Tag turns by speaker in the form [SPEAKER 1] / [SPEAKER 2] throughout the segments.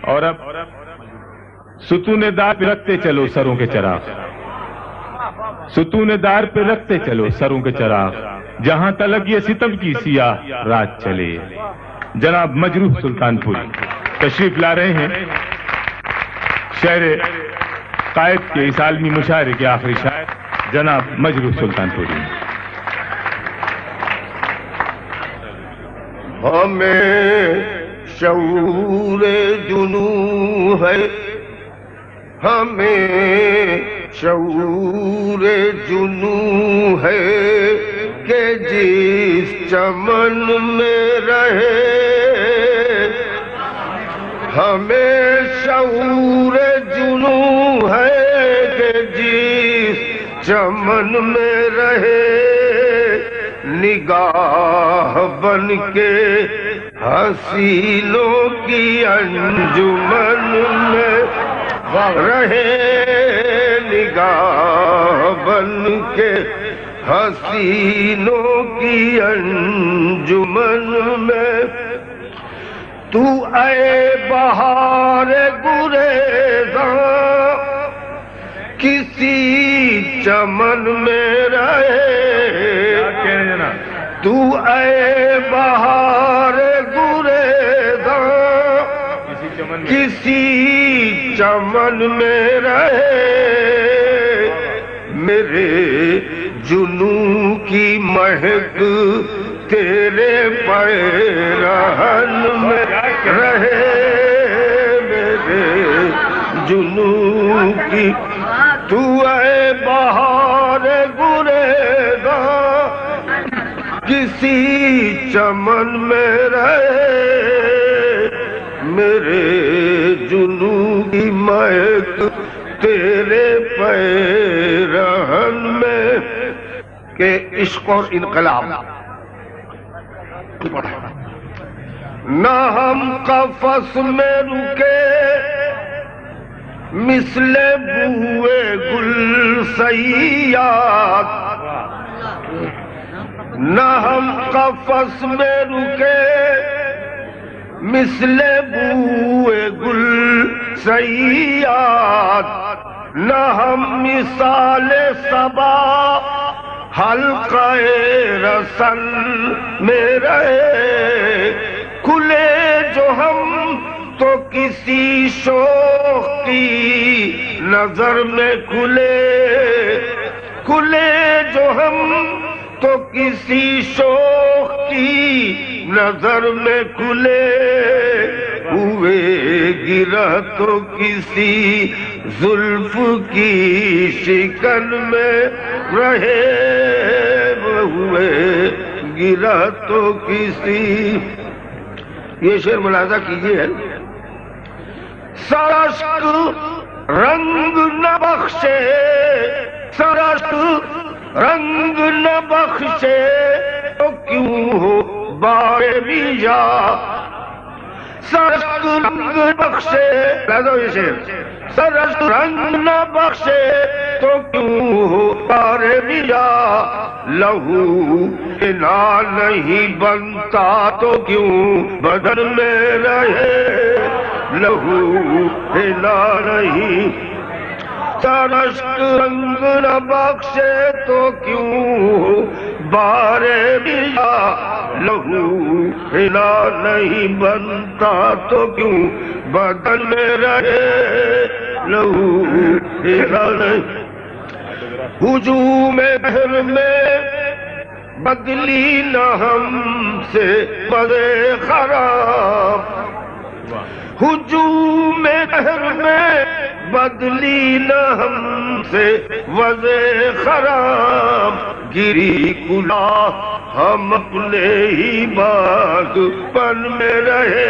[SPEAKER 1] اور اب ستون دار پہ رکھتے چلو سروں کے چراغ، ستون دار پہ رکھتے چلو سروں کے چراغ، جہاں تلک یہ ستم کی سیاہ رات چلے۔ جناب مجروح سلطان پوری تشریف لا رہے ہیں، شعر قائد کے اس عالمی مشاعرے کے آخری شاعر جناب مجروح سلطان پوری۔
[SPEAKER 2] ہمیں شعور جنوں ہے، ہمیں شعور جنوں ہے کہ جس چمن میں رہے، ہمیں شعور جنوں ہے کہ جس چمن میں رہے، نگاہ بن کے حسینوں کی انجمن میں رہے، نگاہ بن کے حسینوں کی انجمن میں۔ تو اے بہار گریزاں کسی چمن میں رہے، تو اے بہار گریزاں کسی چمن میں رہے، میرے جنوں کی مہک تیرے پیرہن میں رہے، میرے جنوں کی تو اے بہار گریزاں کسی چمن میں رہے، میرے جنوں کی مہک تیرے پیرہن میں۔ کہ عشق اور انقلاب نہ ہم قفس میں رکے مثل بوئے گل سیاد، نہ ہم قفس میں رکے مثل بوئے گل سیاد، نہ ہم مثال صبا حلقہ رسن میں رہے، کھلے جو ہم تو کسی شوق کی نظر میں کھلے، کھلے جو ہم تو کسی شوق کی نظر میں کھلے، ہوئے گرہ تو کسی زلف کی شکن میں رہے، ہوئے گرہ تو کسی۔ یہ شعر ملاحظہ کیجئے، سرشک رنگ نہ بخشے، سرشک رنگ نہ بخشے تو کیوں ہو بارے بیجا، سرشک رنگ بخشے، لہذا یہ شعر، سرشک رنگ نہ بخشے تو کیوں ہو بارے بیجا، لہو حنا نہیں بنتا تو کیوں بدن میں رہے، لہو حنا نہیں، سرشک رنگ نہ بخشے تو کیوں بارے بیجا، لہو حنا نہیں بنتا تو کیوں بدن میں رہے، لہو حنا نہیں۔ ہجوم بحر میں بدلی نہ ہم سے مزے خراب، ہجوم بحر میں بدلی نہ ہم سے وضع خراب، گری کلا ہم اپنے ہی باغ پن میں رہے،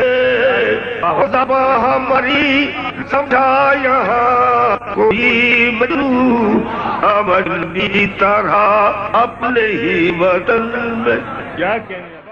[SPEAKER 2] زباں ہماری سمجھا یہاں کوئی مجنوں، امن کی طرح اپنے ہی وطن میں۔ کیا کہنے